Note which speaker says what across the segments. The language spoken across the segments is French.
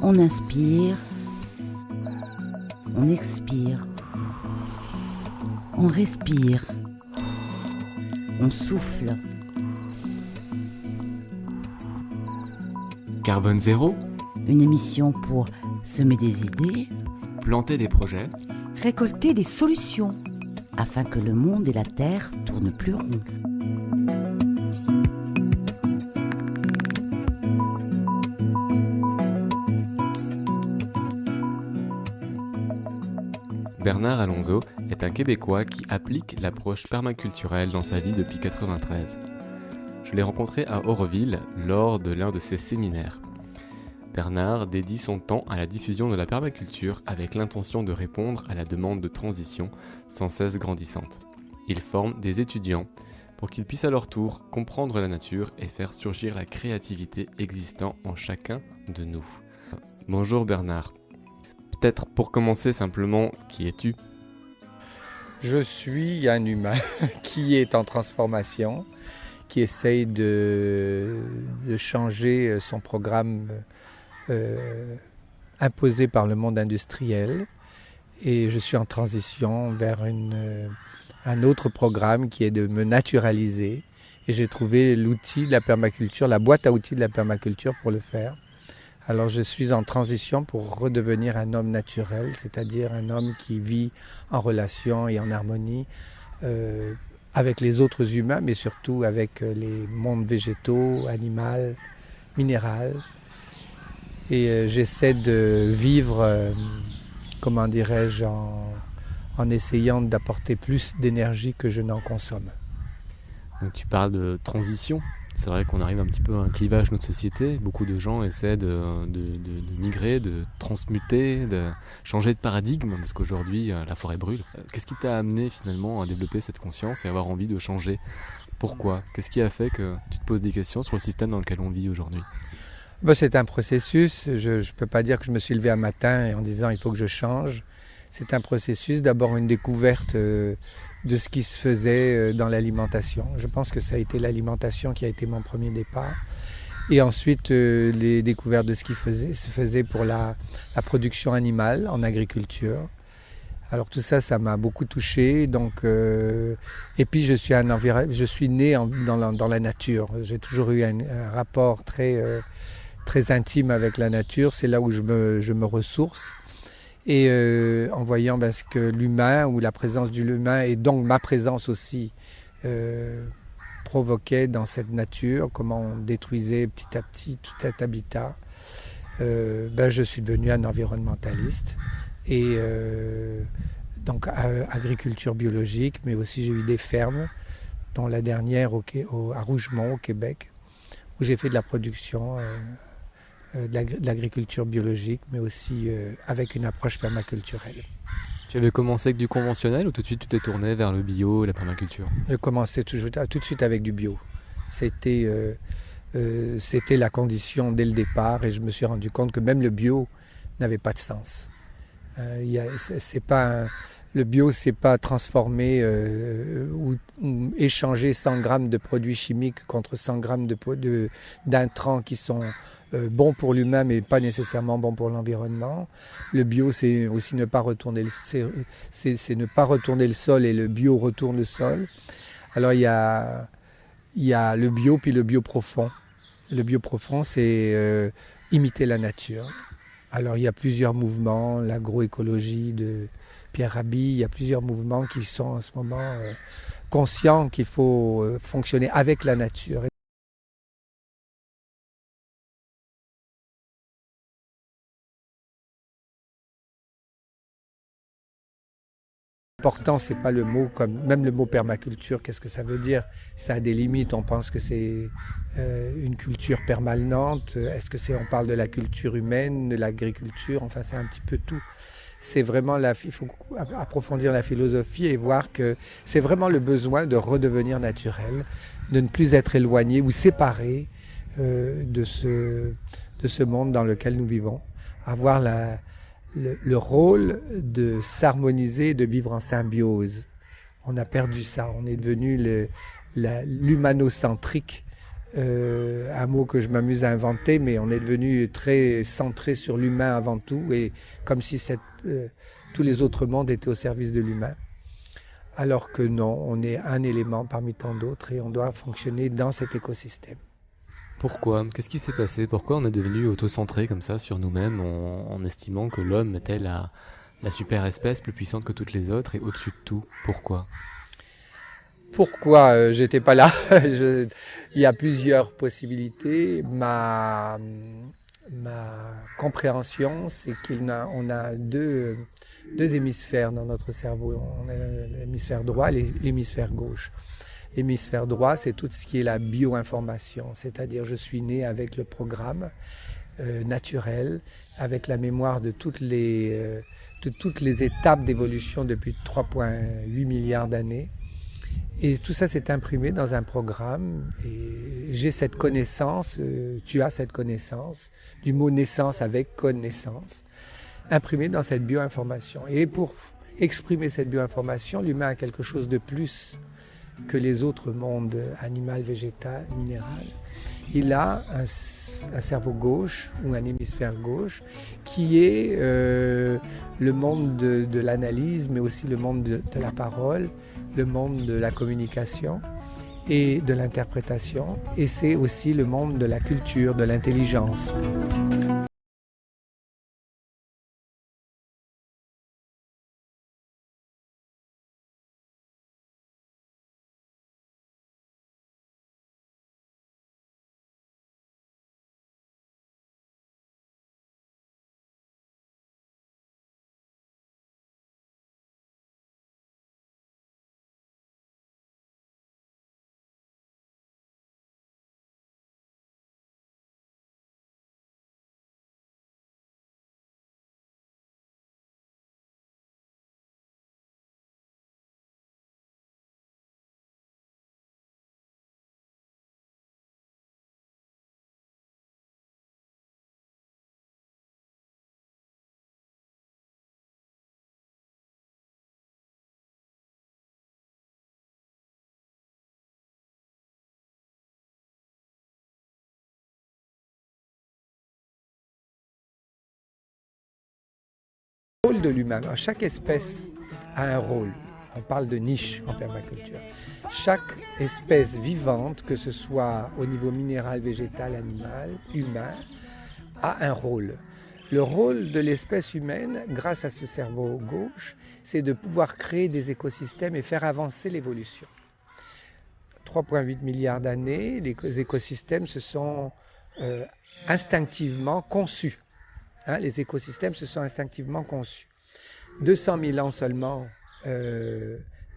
Speaker 1: On inspire, on expire, on respire, on souffle.
Speaker 2: Carbone zéro,
Speaker 1: Une émission pour semer des idées,
Speaker 2: planter des projets,
Speaker 3: récolter des solutions.
Speaker 1: afin que le monde et la terre tournent plus rond.
Speaker 2: Bernard Alonso est un Québécois qui applique l'approche permaculturelle dans sa vie depuis 1993. Je l'ai rencontré à Auroville lors de l'un de ses séminaires. Bernard dédie son temps à la diffusion de la permaculture avec l'intention de répondre à la demande de transition sans cesse grandissante. Il forme des étudiants pour qu'ils puissent à leur tour comprendre la nature et faire surgir la créativité existant en chacun de nous. Bonjour Bernard. Peut-être pour commencer simplement, qui es-tu ?
Speaker 4: Je suis un humain qui est en transformation, qui essaye de changer son programme imposé par le monde industriel. Et je suis en transition vers un autre programme qui est de me naturaliser. Et j'ai trouvé l'outil de la permaculture, la boîte à outils de la permaculture pour le faire. Alors je suis en transition pour redevenir un homme naturel, c'est-à-dire un homme qui vit en relation et en harmonie avec les autres humains, mais surtout avec les mondes végétaux, animaux, minéraux. Et j'essaie de vivre, comment dirais-je, en essayant d'apporter plus d'énergie que je n'en consomme.
Speaker 2: Donc, tu parles de transition. C'est vrai qu'on arrive un petit peu à un clivage de notre société. Beaucoup de gens essaient de migrer, de transmuter, de changer de paradigme, parce qu'aujourd'hui, la forêt brûle. Qu'est-ce qui t'a amené finalement à développer cette conscience et avoir envie de changer ? Pourquoi ? Qu'est-ce qui a fait que tu te poses des questions sur le système dans lequel on vit aujourd'hui ?
Speaker 4: C'est un processus. Je ne peux pas dire que je me suis levé un matin en disant il faut que je change. C'est un processus, d'abord une découverte de ce qui se faisait dans l'alimentation. Je pense que ça a été l'alimentation qui a été mon premier départ. Et ensuite, les découvertes de ce qui se faisait pour la production animale en agriculture. Alors tout ça, ça m'a beaucoup touché. Donc, et puis je suis né dans la nature. J'ai toujours eu un rapport très intime avec la nature. C'est là où je me ressource. Et en voyant ce que l'humain ou la présence de l'humain et donc ma présence aussi provoquait dans cette nature, comment on détruisait petit à petit tout cet habitat, je suis devenu un environnementaliste. Et donc agriculture biologique, mais aussi j'ai eu des fermes, dont la dernière à Rougemont au Québec, où j'ai fait de la production de l'agriculture biologique, mais aussi avec une approche permaculturelle.
Speaker 2: Tu avais commencé avec du conventionnel ou tout de suite tu t'es tourné vers le bio et la permaculture ?
Speaker 4: Je commençais tout de suite avec du bio. C'était la condition dès le départ et je me suis rendu compte que même le bio n'avait pas de sens. Le bio, c'est pas transformer ou échanger 100 grammes de produits chimiques contre 100 grammes d'intrants qui sont bons pour l'humain, mais pas nécessairement bons pour l'environnement. Le bio, c'est aussi ne pas retourner le sol et le bio retourne le sol. Alors il y a le bio puis le bio profond. Le bio profond, c'est imiter la nature. Alors il y a plusieurs mouvements, l'agroécologie de Pierre Rabhi, il y a plusieurs mouvements qui sont en ce moment conscients qu'il faut fonctionner avec la nature. L'important, c'est pas le mot, même le mot permaculture, qu'est-ce que ça veut dire ? Ça a des limites, on pense que c'est une culture permanente. Est-ce que on parle de la culture humaine, de l'agriculture, enfin c'est un petit peu tout. C'est vraiment il faut approfondir la philosophie et voir que c'est vraiment le besoin de redevenir naturel, de ne plus être éloigné ou séparé de ce monde dans lequel nous vivons. Avoir le rôle de s'harmoniser, de vivre en symbiose. On a perdu ça, on est devenu l'humanocentrique, un mot que je m'amuse à inventer, mais on est devenu très centré sur l'humain avant tout, et comme si tous les autres mondes étaient au service de l'humain. Alors que non, on est un élément parmi tant d'autres et on doit fonctionner dans cet écosystème.
Speaker 2: Pourquoi? Qu'est-ce qui s'est passé? Pourquoi on est devenu autocentré comme ça sur nous-mêmes en estimant que l'homme était la super espèce plus puissante que toutes les autres et au-dessus de tout? Pourquoi?
Speaker 4: Pourquoi j'étais pas là? Il y a plusieurs possibilités. Ma compréhension, c'est qu'on a deux hémisphères dans notre cerveau. On a l'hémisphère droit et l'hémisphère gauche. L'hémisphère droit, c'est tout ce qui est la bioinformation, c'est-à-dire je suis né avec le programme naturel, avec la mémoire de toutes les étapes d'évolution depuis 3,8 milliards d'années. Et tout ça s'est imprimé dans un programme et j'ai cette connaissance, tu as cette connaissance, du mot naissance avec connaissance, imprimée dans cette bioinformation. Et pour exprimer cette bioinformation, l'humain a quelque chose de plus que les autres mondes animal, végétal, minéral. Il a un cerveau gauche ou un hémisphère gauche qui est le monde de l'analyse, mais aussi le monde de la parole, le monde de la communication et de l'interprétation, et c'est aussi le monde de la culture, de l'intelligence. Le rôle de l'humain. Chaque espèce a un rôle. On parle de niche en permaculture. Chaque espèce vivante, que ce soit au niveau minéral, végétal, animal, humain, a un rôle. Le rôle de l'espèce humaine, grâce à ce cerveau gauche, c'est de pouvoir créer des écosystèmes et faire avancer l'évolution. 3,8 milliards d'années, les écosystèmes se sont instinctivement conçus. Les écosystèmes se sont instinctivement conçus. 200 000 ans seulement,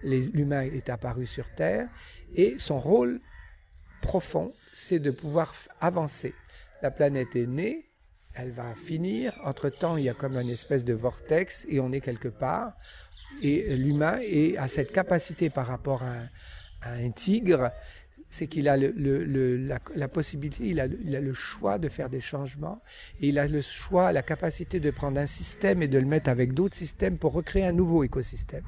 Speaker 4: l'humain est apparu sur Terre et son rôle profond, c'est de pouvoir avancer. La planète est née, elle va finir. Entre-temps, il y a comme une espèce de vortex et on est quelque part. Et l'humain a cette capacité par rapport à un tigre, c'est qu'il a la possibilité, il a le choix de faire des changements et il a le choix, la capacité de prendre un système et de le mettre avec d'autres systèmes pour recréer un nouveau écosystème.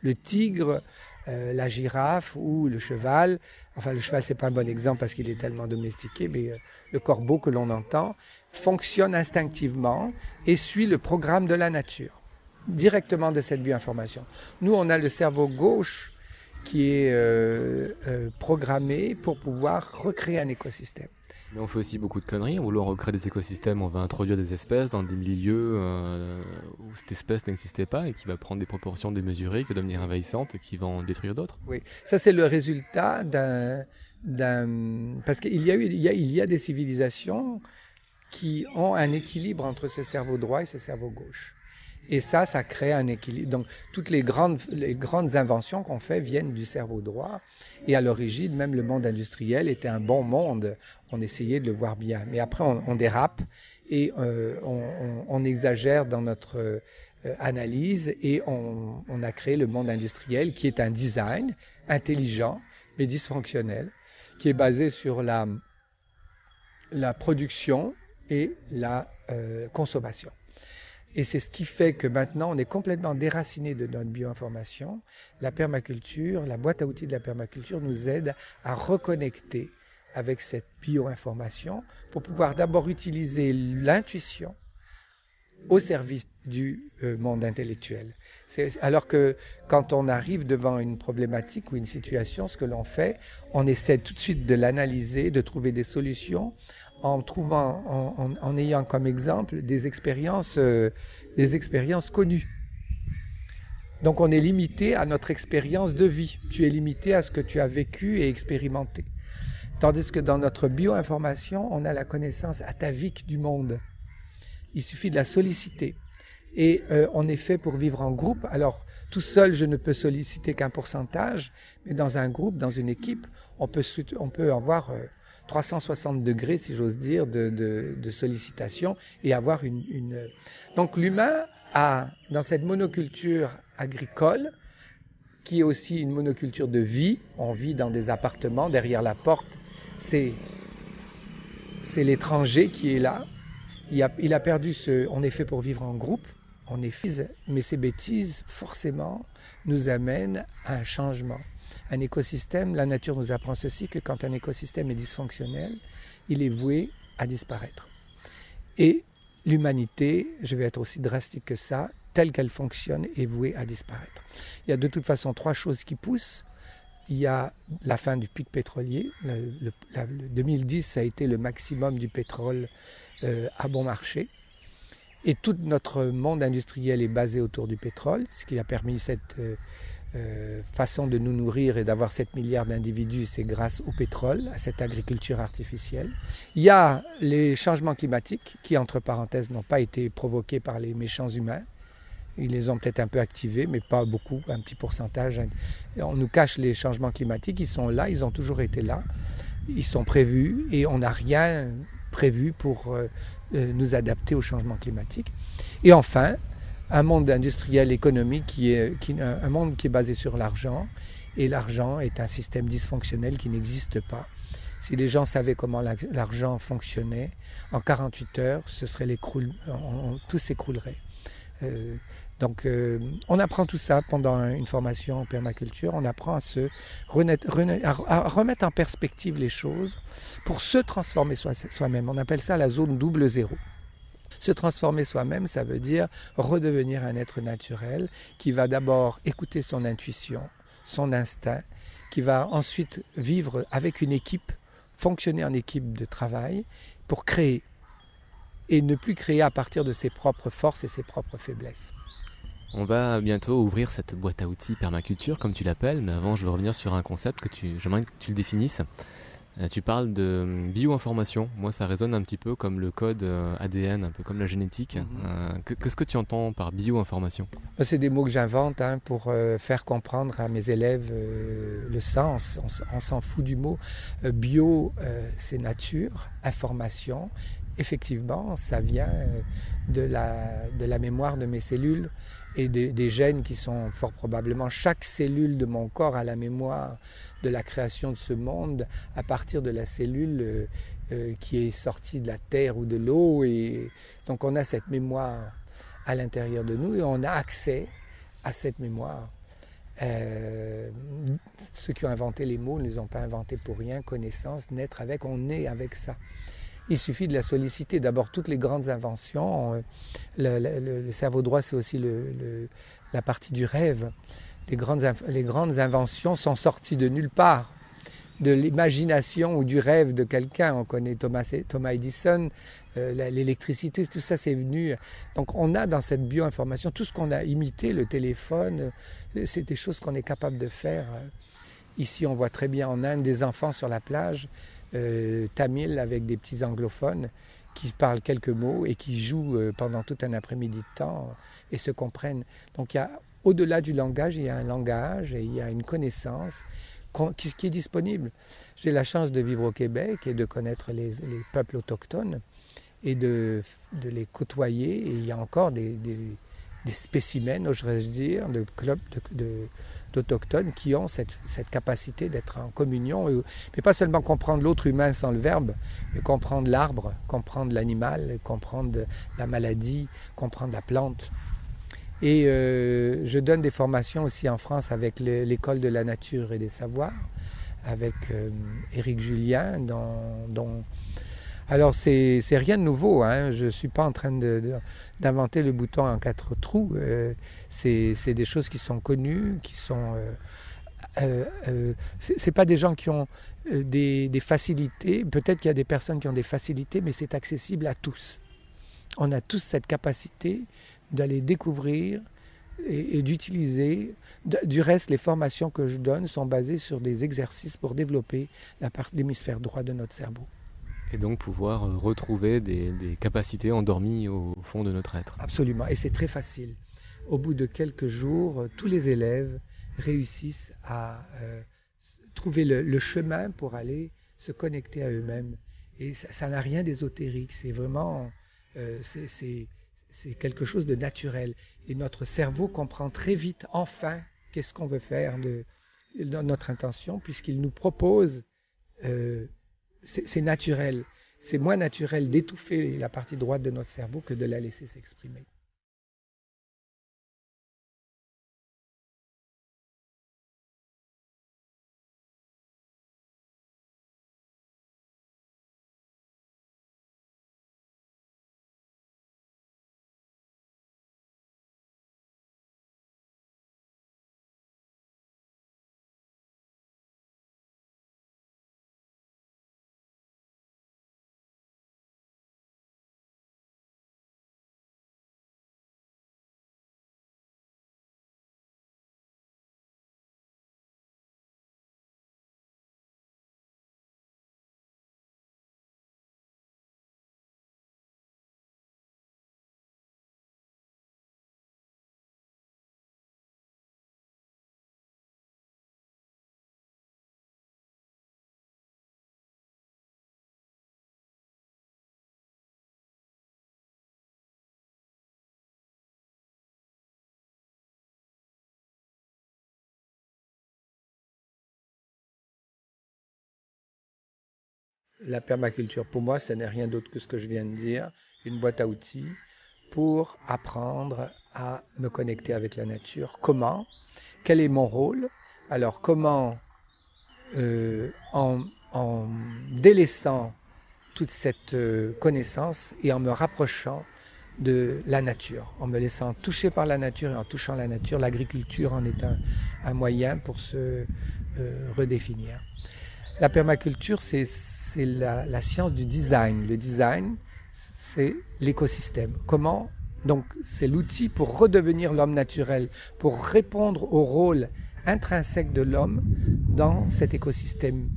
Speaker 4: Le tigre, la girafe ou le cheval, enfin le cheval c'est pas un bon exemple parce qu'il est tellement domestiqué, mais le corbeau que l'on entend fonctionne instinctivement et suit le programme de la nature, directement de cette bioinformation. Nous on a le cerveau gauche qui est programmé pour pouvoir recréer un écosystème.
Speaker 2: Mais on fait aussi beaucoup de conneries, en voulant recréer des écosystèmes, on va introduire des espèces dans des milieux où cette espèce n'existait pas et qui va prendre des proportions démesurées, qui va devenir envahissante et qui va en détruire d'autres.
Speaker 4: Oui, ça c'est le résultat parce qu'il y a des civilisations qui ont un équilibre entre ce cerveau droit et ce cerveau gauche. Et ça crée un équilibre. Donc, toutes les grandes inventions qu'on fait viennent du cerveau droit. Et à l'origine, même le monde industriel était un bon monde. On essayait de le voir bien. Mais après, on dérape et on exagère dans notre analyse et on a créé le monde industriel qui est un design intelligent mais dysfonctionnel, qui est basé sur la production et la consommation. Et c'est ce qui fait que maintenant, on est complètement déraciné de notre bioinformation. La permaculture, la boîte à outils de la permaculture nous aide à reconnecter avec cette bioinformation pour pouvoir d'abord utiliser l'intuition au service du monde intellectuel. Alors que quand on arrive devant une problématique ou une situation, ce que l'on fait, on essaie tout de suite de l'analyser, de trouver des solutions en ayant comme exemple des expériences connues. Donc on est limité à notre expérience de vie. Tu es limité à ce que tu as vécu et expérimenté. Tandis que dans notre bioinformation, on a la connaissance atavique du monde. Il suffit de la solliciter. Et on est fait pour vivre en groupe. Alors, tout seul, je ne peux solliciter qu'un pourcentage, mais dans un groupe, dans une équipe, on peut avoir 360 degrés, si j'ose dire, de sollicitation et avoir une... Donc l'humain a, dans cette monoculture agricole, qui est aussi une monoculture de vie, on vit dans des appartements, derrière la porte, c'est l'étranger qui est là. Il a perdu on est fait pour vivre en groupe, on est mais ces bêtises, forcément, nous amènent à un changement. Un écosystème, la nature nous apprend ceci, que quand un écosystème est dysfonctionnel, il est voué à disparaître. Et l'humanité, je vais être aussi drastique que ça, telle qu'elle fonctionne, est vouée à disparaître. Il y a de toute façon 3 choses qui poussent. Il y a la fin du pic pétrolier. Le 2010, ça a été le maximum du pétrole à bon marché. Et tout notre monde industriel est basé autour du pétrole, ce qui a permis cette façon de nous nourrir et d'avoir 7 milliards d'individus, c'est grâce au pétrole, à cette agriculture artificielle. Il y a les changements climatiques qui, entre parenthèses, n'ont pas été provoqués par les méchants humains. Ils les ont peut-être un peu activés, mais pas beaucoup, un petit pourcentage. On nous cache les changements climatiques, ils sont là, ils ont toujours été là, ils sont prévus et on n'a rien prévu pour nous adapter au changement climatique. Et enfin, un monde industriel économique un monde qui est basé sur l'argent, et l'argent est un système dysfonctionnel qui n'existe pas. Si les gens savaient comment l'argent fonctionnait, en 48 heures, tout s'écroulerait. Donc on apprend tout ça pendant une formation en permaculture, on apprend à à remettre en perspective les choses pour se transformer soi-même. On appelle ça la zone double zéro. Se transformer soi-même, ça veut dire redevenir un être naturel qui va d'abord écouter son intuition, son instinct, qui va ensuite vivre avec une équipe, fonctionner en équipe de travail pour créer et ne plus créer à partir de ses propres forces et ses propres faiblesses.
Speaker 2: On va bientôt ouvrir cette boîte à outils permaculture, comme tu l'appelles, mais avant je veux revenir sur un concept j'aimerais que tu le définisses. Tu parles de bio-information. Moi, ça résonne un petit peu comme le code ADN, un peu comme la génétique. Qu'est-ce que tu entends par bio-information ?
Speaker 4: C'est des mots que j'invente pour faire comprendre à mes élèves le sens. On s'en fout du mot. Bio, c'est nature, information. Effectivement, ça vient de la mémoire de mes cellules et des gènes qui sont fort probablement... Chaque cellule de mon corps a la mémoire de la création de ce monde à partir de la cellule qui est sortie de la terre ou de l'eau. Et donc on a cette mémoire à l'intérieur de nous et on a accès à cette mémoire. Ceux qui ont inventé les mots ne les ont pas inventés pour rien. Connaissance, naître avec, on est avec ça. Il suffit de la solliciter. D'abord, toutes les grandes inventions, le cerveau droit, c'est aussi la partie du rêve. Les grandes inventions sont sorties de nulle part, de l'imagination ou du rêve de quelqu'un. On connaît Thomas Edison, l'électricité, tout ça c'est venu. Donc on a dans cette bioinformation tout ce qu'on a imité, le téléphone, c'est des choses qu'on est capable de faire. Ici, on voit très bien en Inde des enfants sur la plage, tamil avec des petits anglophones qui parlent quelques mots et qui jouent pendant tout un après-midi de temps et se comprennent. Donc au-delà du langage, il y a un langage et il y a une connaissance qui est disponible. J'ai la chance de vivre au Québec et de connaître les peuples autochtones et de les côtoyer. Et il y a encore des spécimens, oserais-je dire, d'autochtones qui ont cette capacité d'être en communion, mais pas seulement comprendre l'autre humain sans le verbe, mais comprendre l'arbre, comprendre l'animal, comprendre la maladie, comprendre la plante. Et je donne des formations aussi en France avec l'école de la nature et des savoirs, avec Éric Julien, alors c'est rien de nouveau, hein. Je ne suis pas en train d'inventer le bouton en 4 trous, c'est des choses qui sont connues, qui sont... c'est pas des gens qui ont des facilités, peut-être qu'il y a des personnes qui ont des facilités, mais c'est accessible à tous. On a tous cette capacité d'aller découvrir et d'utiliser. Du reste, les formations que je donne sont basées sur des exercices pour développer la partie de l'hémisphère droit de notre cerveau.
Speaker 2: Et donc pouvoir retrouver des capacités endormies au fond de notre être.
Speaker 4: Absolument, et c'est très facile. Au bout de quelques jours, tous les élèves réussissent à trouver le chemin pour aller se connecter à eux-mêmes. Et ça n'a rien d'ésotérique, c'est vraiment... c'est quelque chose de naturel. Et notre cerveau comprend très vite, enfin, qu'est-ce qu'on veut faire de notre intention, puisqu'il nous propose... c'est naturel. C'est moins naturel d'étouffer la partie droite de notre cerveau que de la laisser s'exprimer. La permaculture, pour moi, ce n'est rien d'autre que ce que je viens de dire, une boîte à outils pour apprendre à me connecter avec la nature. Comment? Quel est mon rôle? Alors, comment, en délaissant toute cette connaissance et en me rapprochant de la nature, en me laissant toucher par la nature et en touchant la nature, l'agriculture en est un moyen pour se redéfinir. La permaculture, c'est la science du design. Le design, c'est l'écosystème. Comment? Donc, c'est l'outil pour redevenir l'homme naturel, pour répondre au rôle intrinsèque de l'homme dans cet écosystème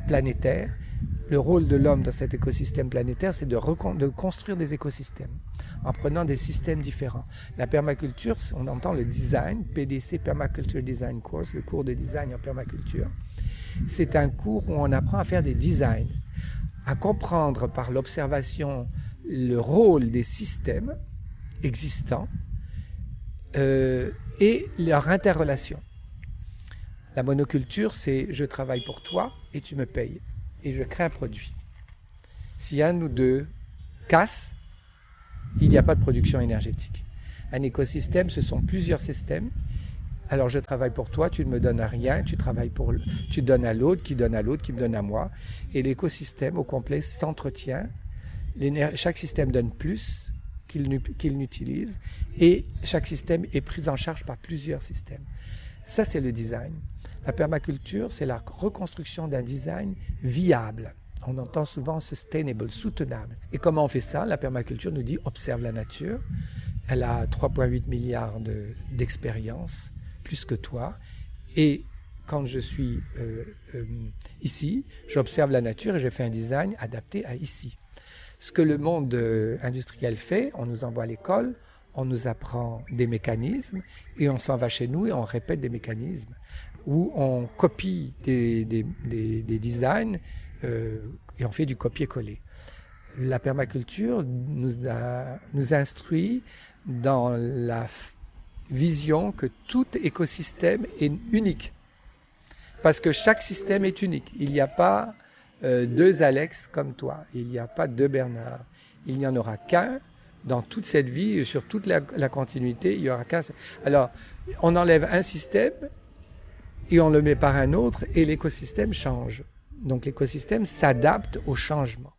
Speaker 4: planétaire. Le rôle de l'homme dans cet écosystème planétaire, c'est de construire des écosystèmes en prenant des systèmes différents. La permaculture, on entend le design, PDC, Permaculture Design Course, le cours de design en permaculture. C'est un cours où on apprend à faire des designs, à comprendre par l'observation le rôle des systèmes existants et leur interrelation. La monoculture, c'est je travaille pour toi et tu me payes et je crée un produit. Si un ou deux casse, il n'y a pas de production énergétique. Un écosystème, ce sont plusieurs systèmes. Alors je travaille pour toi, tu ne me donnes rien, tu donnes à l'autre, qui donne à l'autre, qui me donne à moi. Et l'écosystème au complet s'entretient. Chaque système donne plus qu'il n'utilise. Et chaque système est pris en charge par plusieurs systèmes. Ça, c'est le design. La permaculture, c'est la reconstruction d'un design viable. On entend souvent sustainable, soutenable. Et comment on fait ça? La permaculture nous dit observe la nature. Elle a 3,8 milliards d'expériences, plus que toi. Et quand je suis ici, j'observe la nature et je fais un design adapté à ici. Ce que le monde industriel fait, on nous envoie à l'école, on nous apprend des mécanismes et on s'en va chez nous et on répète des mécanismes où on copie des designs et on fait du copier-coller. La permaculture nous instruit dans vision que tout écosystème est unique. Parce que chaque système est unique. Il n'y a pas deux Alex comme toi. Il n'y a pas deux Bernard. Il n'y en aura qu'un dans toute cette vie, sur toute la continuité. Il n'y aura qu'un. Alors, on enlève un système et on le met par un autre et l'écosystème change. Donc l'écosystème s'adapte au changement.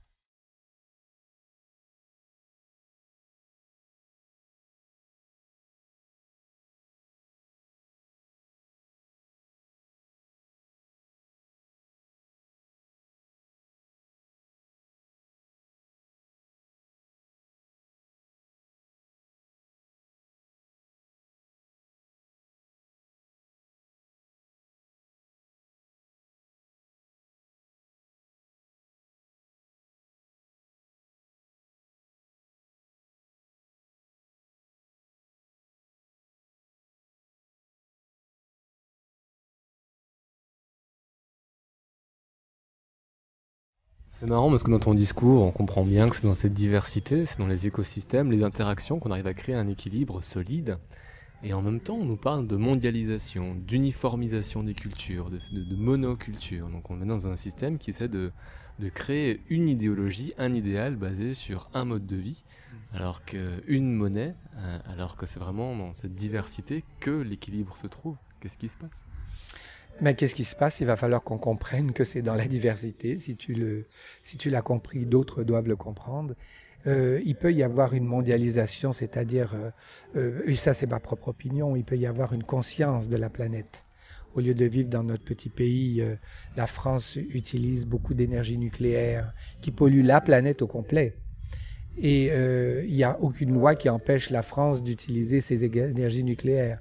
Speaker 2: C'est marrant parce que dans ton discours, on comprend bien que c'est dans cette diversité, c'est dans les écosystèmes, les interactions qu'on arrive à créer un équilibre solide. Et en même temps, on nous parle de mondialisation, d'uniformisation des cultures, de monoculture. Donc on est dans un système qui essaie de créer une idéologie, un idéal basé sur un mode de vie, alors qu'une monnaie, alors que c'est vraiment dans cette diversité que l'équilibre se trouve. Qu'est-ce qui se passe ?
Speaker 4: Mais qu'est-ce qui se passe? Il va falloir qu'on comprenne que c'est dans la diversité. Si tu l'as compris, d'autres doivent le comprendre. Il peut y avoir une mondialisation, c'est-à-dire, et ça c'est ma propre opinion, il peut y avoir une conscience de la planète. Au lieu de vivre dans notre petit pays, la France utilise beaucoup d'énergie nucléaire qui pollue la planète au complet. Et il n'y a aucune loi qui empêche la France d'utiliser ces énergies nucléaires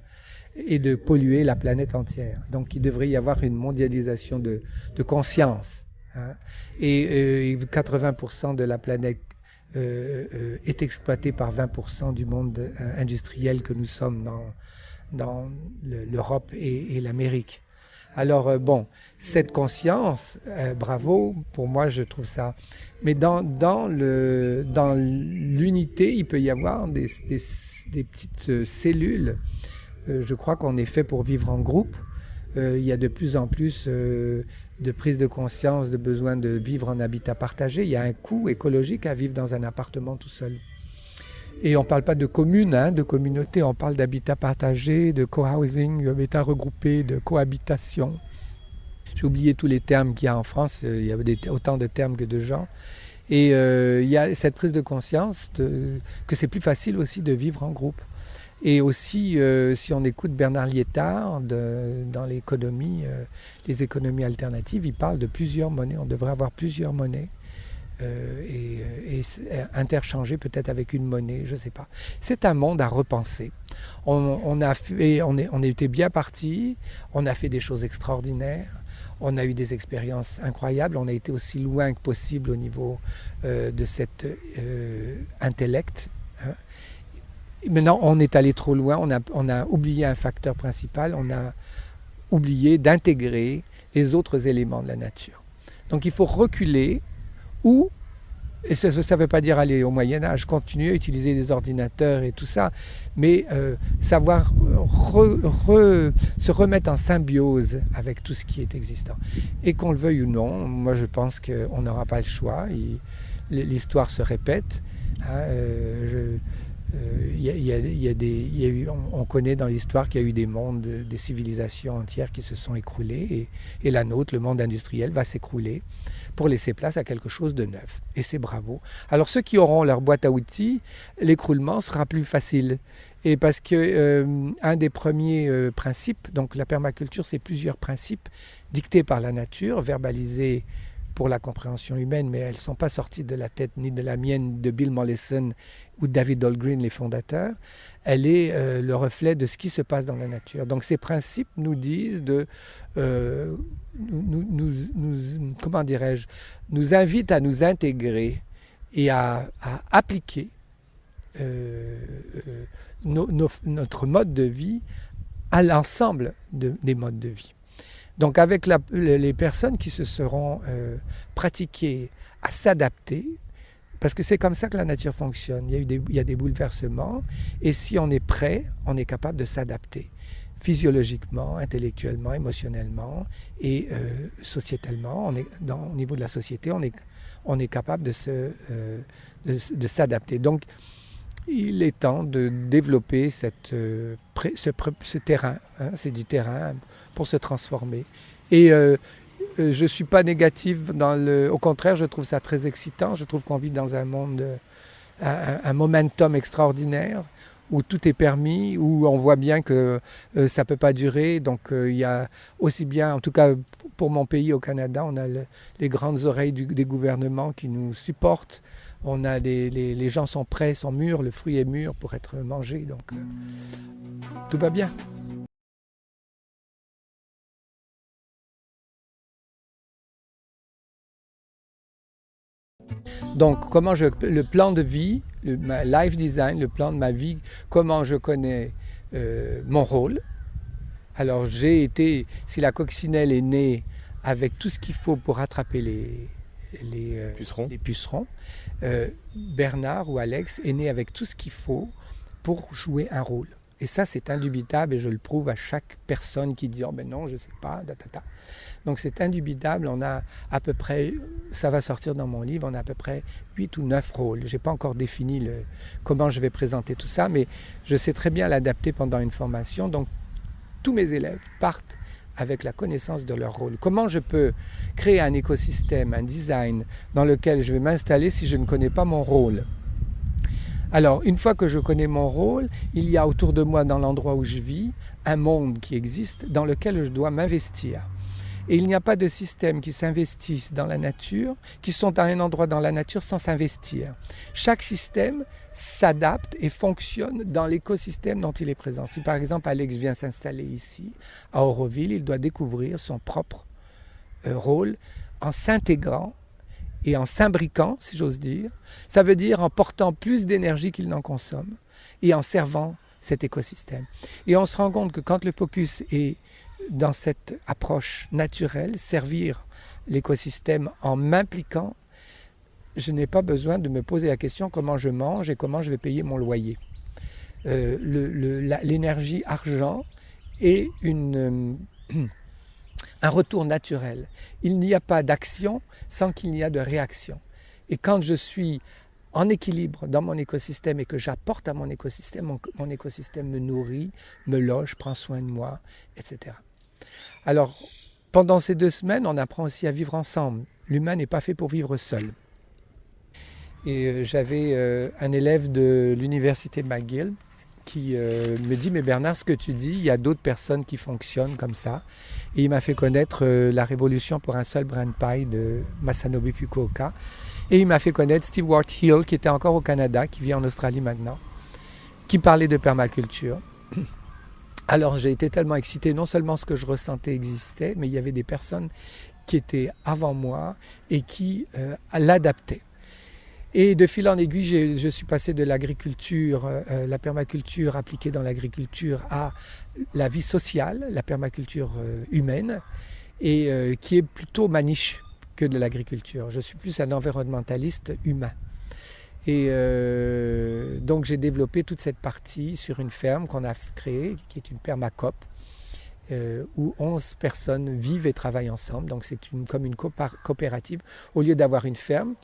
Speaker 4: et de polluer la planète entière. Donc il devrait y avoir une mondialisation de conscience. Hein. Et 80% de la planète est exploitée par 20% du monde industriel que nous sommes dans l'Europe et l'Amérique. Alors bon, cette conscience, bravo, pour moi je trouve ça. Mais dans l'unité, il peut y avoir des petites cellules. Je crois qu'on est fait pour vivre en groupe. Il y a de plus en plus de prise de conscience de besoin de vivre en habitat partagé. Il y a un coût écologique à vivre dans un appartement tout seul. Et on ne parle pas de commune, de communauté, on parle d'habitat partagé, de co-housing, d'habitat regroupé, de cohabitation. J'ai oublié tous les termes qu'il y a en France, il y a autant de termes que de gens. Et il y a cette prise de conscience que c'est plus facile aussi de vivre en groupe. Et aussi, si on écoute Bernard Liétard dans l'économie, les économies alternatives, il parle de plusieurs monnaies. On devrait avoir plusieurs monnaies et interchanger peut-être avec une monnaie, je ne sais pas. C'est un monde à repenser. On était bien partis, on a fait des choses extraordinaires, on a eu des expériences incroyables, on a été aussi loin que possible au niveau de cet intellect. Hein. Maintenant, on est allé trop loin, on a oublié un facteur principal, on a oublié d'intégrer les autres éléments de la nature. Donc il faut reculer et ça ne veut pas dire aller au Moyen-Âge, continuer à utiliser des ordinateurs et tout ça, mais savoir se remettre en symbiose avec tout ce qui est existant. Et qu'on le veuille ou non, moi je pense qu'on n'aura pas le choix, l'histoire se répète. Hein, on connaît dans l'histoire qu'il y a eu des mondes, des civilisations entières qui se sont écroulées et la nôtre, le monde industriel, va s'écrouler pour laisser place à quelque chose de neuf. Et c'est bravo. Alors ceux qui auront leur boîte à outils, l'écroulement sera plus facile. Et parce que un des premiers principes, donc la permaculture, c'est plusieurs principes dictés par la nature, verbalisés pour la compréhension humaine, mais elles ne sont pas sorties de la tête ni de la mienne, de Bill Mollison ou de David Dahlgren, les fondateurs. Elle est le reflet de ce qui se passe dans la nature. Donc ces principes nous disent comment dirais-je, nous invitent à nous intégrer et à appliquer notre mode de vie à l'ensemble des modes de vie. Donc avec les personnes qui se seront pratiquées à s'adapter, Parce que c'est comme ça que la nature fonctionne. Il y a des bouleversements et si on est prêt, on est capable de s'adapter physiologiquement, intellectuellement, émotionnellement et sociétalement. Au niveau de la société, on est capable de s'adapter. Donc, il est temps de développer ce terrain. Hein, c'est du terrain pour se transformer. Et je ne suis pas négative. Au contraire, je trouve ça très excitant. Je trouve qu'on vit dans un monde, un momentum extraordinaire où tout est permis, où on voit bien que ça ne peut pas durer. Donc il y a aussi bien, en tout cas pour mon pays au Canada, on a les grandes oreilles des gouvernements qui nous supportent. On a les gens sont prêts, sont mûrs, le fruit est mûr pour être mangé. Donc tout va bien. Donc, le plan de vie, ma life design, le plan de ma vie, comment je connais mon rôle. Alors, si la coccinelle est née avec tout ce qu'il faut pour attraper les pucerons, Bernard ou Alex est né avec tout ce qu'il faut pour jouer un rôle. Et ça, c'est indubitable et je le prouve à chaque personne qui dit « Oh ben non, je ne sais pas, datata ». Donc c'est indubitable, on a à peu près, ça va sortir dans mon livre, on a à peu près 8 ou 9 rôles. Je n'ai pas encore défini comment je vais présenter tout ça, mais je sais très bien l'adapter pendant une formation. Donc tous mes élèves partent avec la connaissance de leur rôle. Comment je peux créer un écosystème, un design dans lequel je vais m'installer si je ne connais pas mon rôle ? Alors, une fois que je connais mon rôle, il y a autour de moi, dans l'endroit où je vis, un monde qui existe dans lequel je dois m'investir. Et il n'y a pas de système qui s'investisse dans la nature, qui sont à un endroit dans la nature sans s'investir. Chaque système s'adapte et fonctionne dans l'écosystème dont il est présent. Si par exemple Alex vient s'installer ici, à Auroville, il doit découvrir son propre rôle en s'intégrant et en s'imbriquant, si j'ose dire. Ça veut dire en portant plus d'énergie qu'il n'en consomme et en servant cet écosystème. Et on se rend compte que quand le focus est dans cette approche naturelle, servir l'écosystème en m'impliquant, je n'ai pas besoin de me poser la question comment je mange et comment je vais payer mon loyer. L'énergie argent est un retour naturel. Il n'y a pas d'action sans qu'il n'y a de réaction. Et quand je suis en équilibre dans mon écosystème et que j'apporte à mon écosystème me nourrit, me loge, prend soin de moi, etc. Alors, pendant ces 2 semaines, on apprend aussi à vivre ensemble. L'humain n'est pas fait pour vivre seul. Et j'avais un élève de l'université McGill qui me dit « Mais Bernard, ce que tu dis, il y a d'autres personnes qui fonctionnent comme ça. » Et il m'a fait connaître la révolution pour un seul brin de paille de Masanobu Fukuoka. Et il m'a fait connaître Steve Ward Hill, qui était encore au Canada, qui vit en Australie maintenant, qui parlait de permaculture. Alors j'ai été tellement excité, non seulement ce que je ressentais existait, mais il y avait des personnes qui étaient avant moi et qui l'adaptaient. Et de fil en aiguille, je suis passé de l'agriculture, la permaculture appliquée dans l'agriculture, à la vie sociale, la permaculture humaine, et qui est plutôt ma niche que de l'agriculture. Je suis plus un environnementaliste humain. Et donc j'ai développé toute cette partie sur une ferme qu'on a créée, qui est une permacoop, où 11 personnes vivent et travaillent ensemble. Donc c'est comme une coopérative. Au lieu d'avoir une ferme,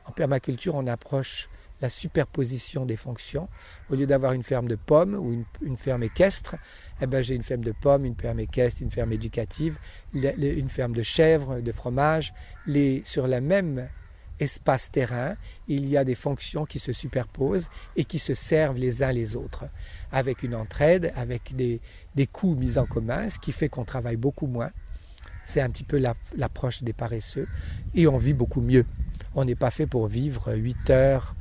Speaker 4: en permaculture, on approche la superposition des fonctions. Au lieu d'avoir une ferme de pommes ou une ferme équestre, j'ai une ferme de pommes, une ferme équestre, une ferme éducative, une ferme de chèvres, de fromage. Sur le même espace terrain, il y a des fonctions qui se superposent et qui se servent les uns les autres, avec une entraide, avec des coûts mis en commun, ce qui fait qu'on travaille beaucoup moins. C'est un petit peu l'approche des paresseux et on vit beaucoup mieux. On n'est pas fait pour vivre 8 heures,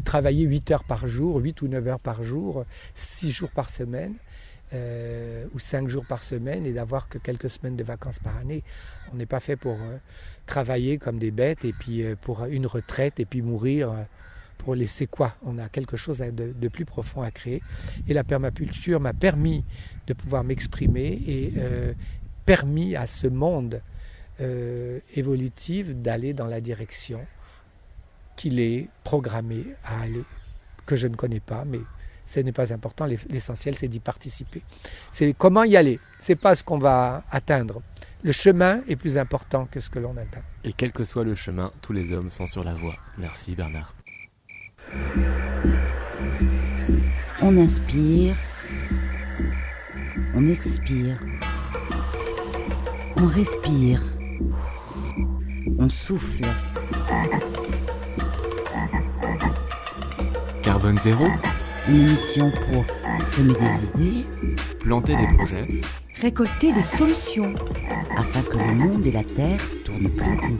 Speaker 4: travailler 8 heures par jour, 8 ou 9 heures par jour, 6 jours par semaine ou 5 jours par semaine et d'avoir que quelques semaines de vacances par année. On n'est pas fait pour travailler comme des bêtes et puis pour une retraite et puis mourir pour laisser quoi ? On a quelque chose de plus profond à créer. Et la permaculture m'a permis de pouvoir m'exprimer et permis à ce monde évolutive d'aller dans la direction qu'il est programmé à aller, que je ne connais pas, mais ce n'est pas important. L'essentiel, c'est d'y participer. C'est comment y aller. Ce n'est pas ce qu'on va atteindre. Le chemin est plus important que ce que l'on atteint.
Speaker 2: Et quel que soit le chemin, tous les hommes sont sur la voie. Merci Bernard.
Speaker 1: On inspire, on expire, on respire, on souffle.
Speaker 2: Carbone zéro,
Speaker 1: Une émission pour semer des idées
Speaker 2: planter des projets,
Speaker 3: Récolter des solutions.
Speaker 1: afin que le monde et la terre tournent plus rond.